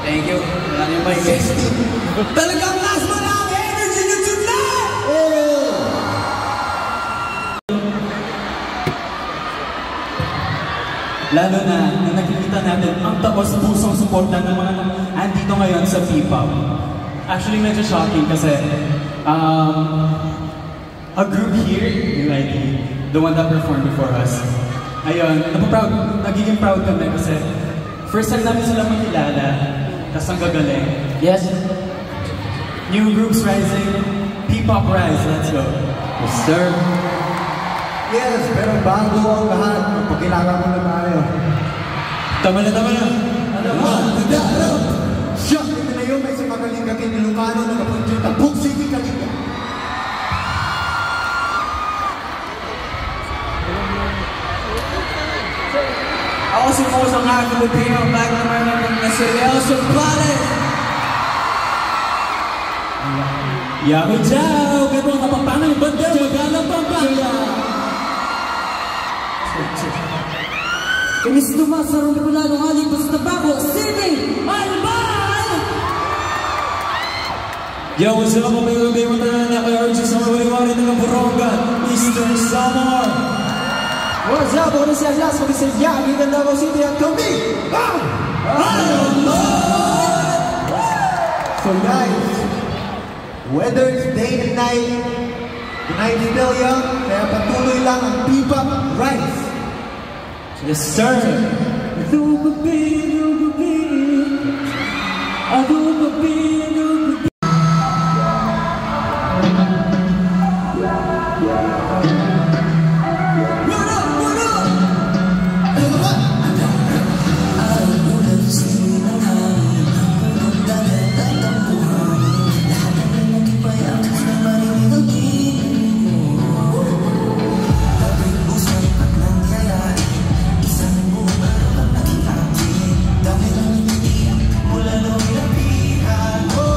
Thank you. Alam niyo ba yung guys? Talagang last mo na ang energy nyo tonight! Lalo na nakikita natin ang taos-pusong suporta ng mga andito ngayon sa P-pop. Actually, medyo shocking kasi a group here, UID, the one that performed before us, ayun, nagiging proud kami kasi first time namin sila makilala, tas ang gagaling. Yes. New groups rising, P-pop rise, let's go. Yes, sir. Yes, pero bago ang lahat, pagkailangan mo na tayo. Tama na, tama na. Nagdarap! Siya, ito na yun, may sa magaling kakin ni Lucano, nagapunjit ang Bugsiki Kalinga. Ako si Mosa nga, Filipino, back naman ng Nasileo Sumpales. Yako Jao, gano'n ang kapapangay yung banda, magalang Pampanga. Inis lumasarong Bicolano aling Bastabaco City, Albay! Yo, what's up? May gagawin mo tayo na kaya Archie sa mawari-wari ng Boronga, Eastern Samar. What's up? Ako na si Alas, kami sa Yagi, Davao City at kami! So guys, whether it's day and night, the night is still young, kaya patuloy lang ang P-pop rise. Yes, sir! Oh!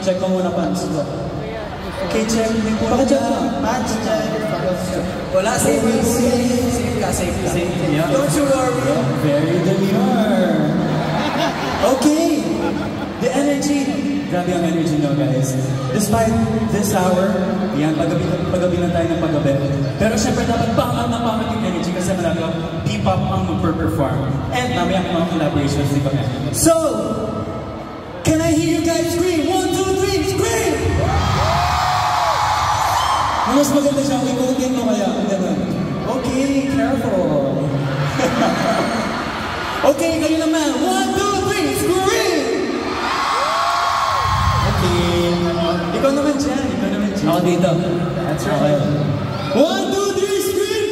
Check mo muna pants ko. Okay, check. Paka-check mo. Pants check. Wala, safe ka. Yeah. Don't you worry. Very demure. Okay. The energy. Grabe ang energy nyo, guys. Despite this hour, yan, paggabi lang tayo ng paggabi. Pero syempre dapat pangat na pangat yung energy kasi malaki P-pop ang mag-perform. And mamaya may mga collaborations, di ba? So, can I hear you guys scream? 1, 2, 3, scream! Mas maganda siya, ikutin mo kaya. Okay, careful. Okay, kayo naman. 1, 2, 3, scream! Okay. Ikaw naman dyan. Ako dito. That's right. 1, 2, 3, scream!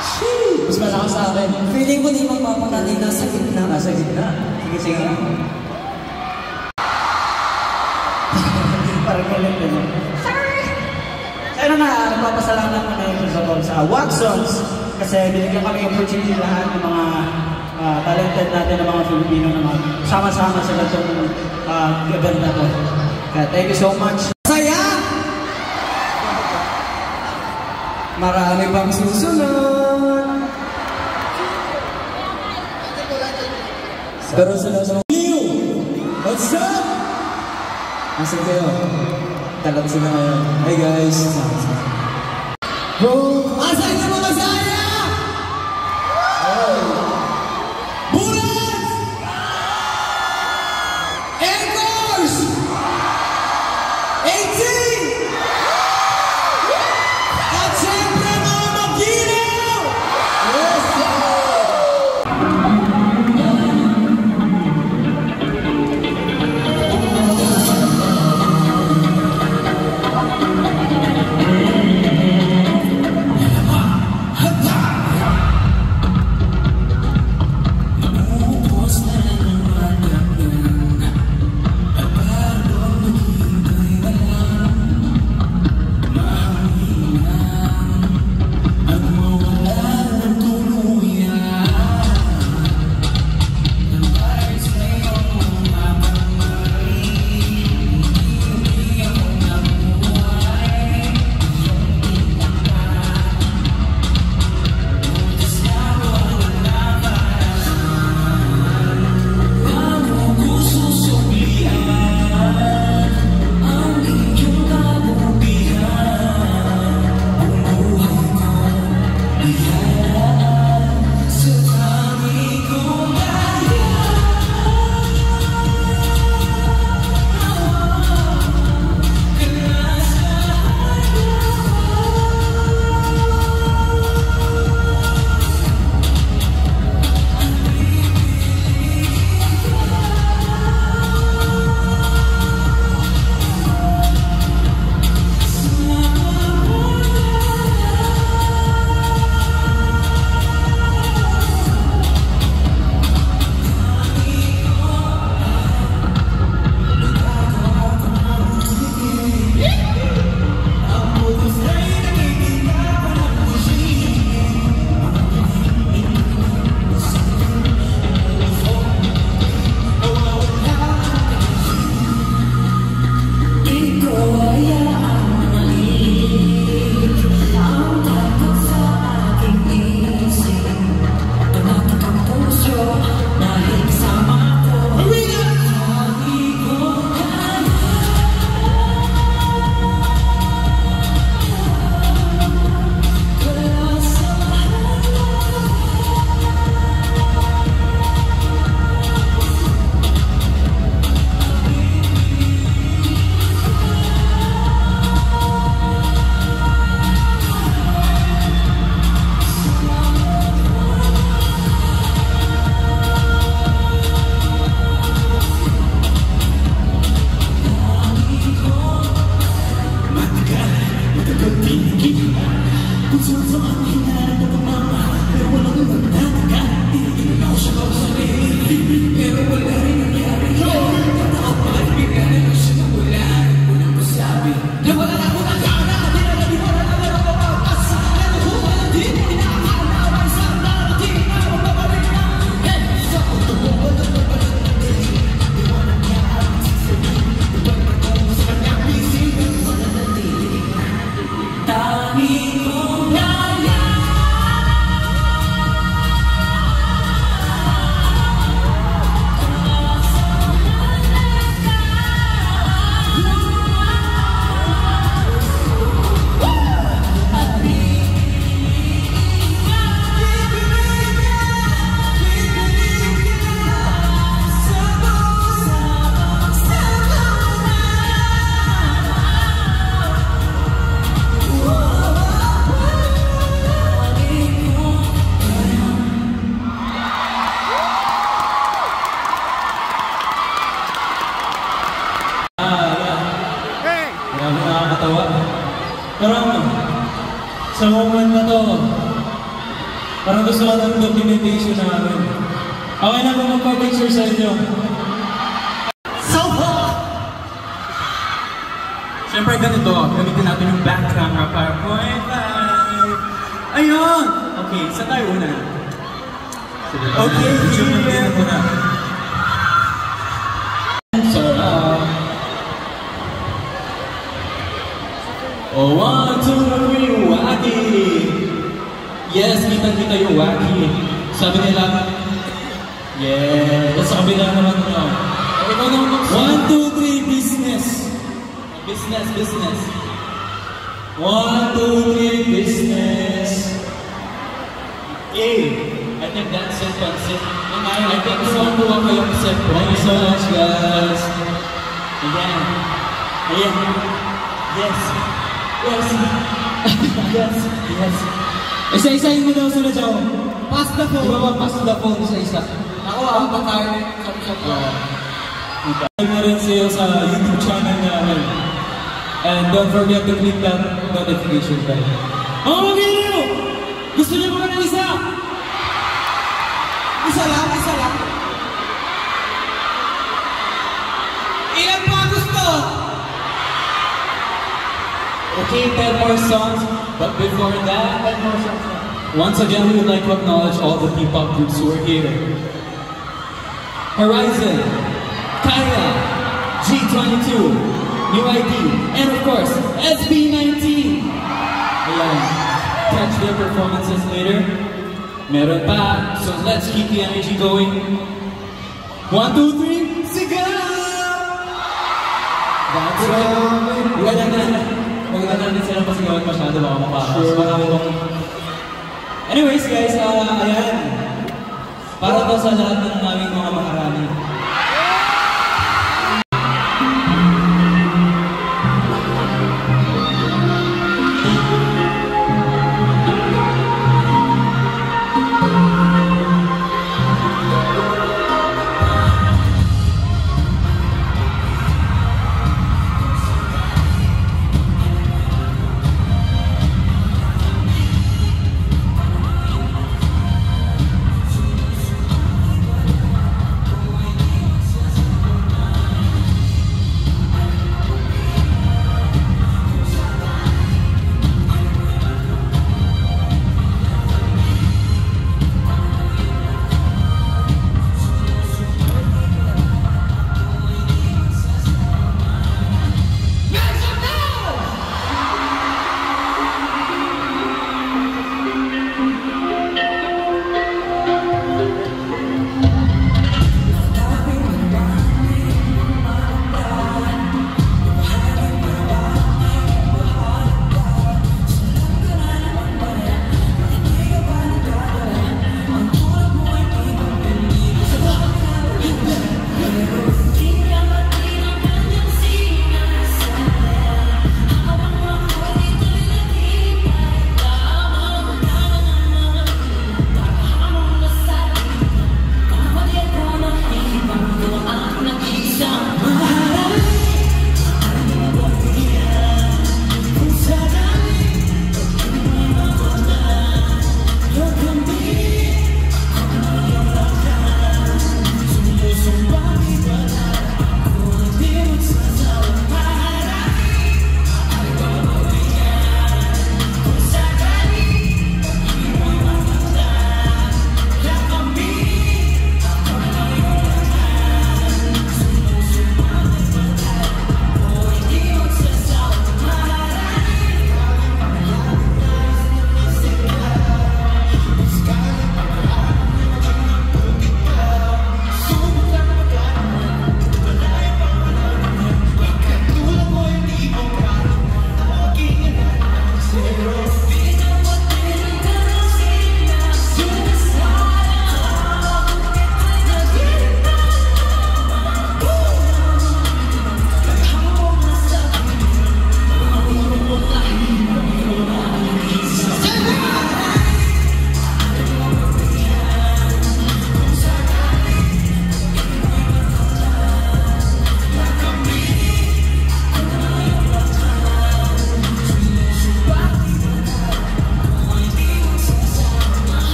Sheesh! Mas malakas sa akin. Feeling ko di magpapatanay nasa gitna. Nasa gitna. Sige. Parang galit na yun. Kaya nagpapasalamat ko na yun sa Watsons kasi binigyan kami yung opportunity lahat ng mga talented natin ng mga Filipino na mga sama-sama sa itong event na to. Kaya thank you so much. Saya! Marami pang susunod! Pero sila sa what's up? Nasaan kayo? Talag sila ngayon. Hey guys. Bro! Asan ka mga Saya? Buras! Encores! 18! At siyempre mga Magino! Yes, pero wala rin nangyari. Tatakot pa at bigla na lang siya nawala. Unang masabi, nawala ako ng gana. Dinalabi mo na naman ang mapapasa. Nanuhuman ang din, pinakakala. May isang narating na magbabalik na. Hey, sa autobomba na nabalat na din. Iwanan niya ang sisili. Ibang matong sa kanyang bisig. Wala na din. Tangi kong naya. Parang sa moment na to, parang gusto ko ng documentation namin. Okay na kung magpa-picture sa inyo. So far! Siyempre ganito, gamitin natin yung back camera para 0.5. Ayun! Okay, saan tayo una? Okay, here! Oh, 1, 2, 3, wacky! Yes, kita-kita yung wacky. Sabi nila, yes, sa kabila naman nyo. Ikaw naman 1, 2, 3, business. Business, business. 1, 2, 3, business. Okay, I think that's it, that's it. I think so buwa kayong set. Thank you so much, guys. Again. Ayan. Yes. Yes. Yes. Yes. Isa-isahin mo daw sila dyan. Pass the phone. Diba ba pass the phone isa-isa? Ako patay. Subscribe na rin sa'yo sa YouTube channel namin. And don't forget to click that notification bell. Mga mag-ino! Gusto niyo ba ng isa? Isa lang, isa lang. Ilan pa gusto? Okay, 10 more songs, but before that, 10 more songs. Once again, we would like to acknowledge all the P-pop groups who are here. Horizon, Kaya, G22, New ID, and of course, SB19. Ayan, catch their performances later. Meron pa, so let's keep the energy going. 1, 2, 3, sigaw! That's right. Huwag na natin silang pasigawan masyado, baka mapakas. Sure. Anyways guys, ayan. Para to sa lahat ng aming mga makarami.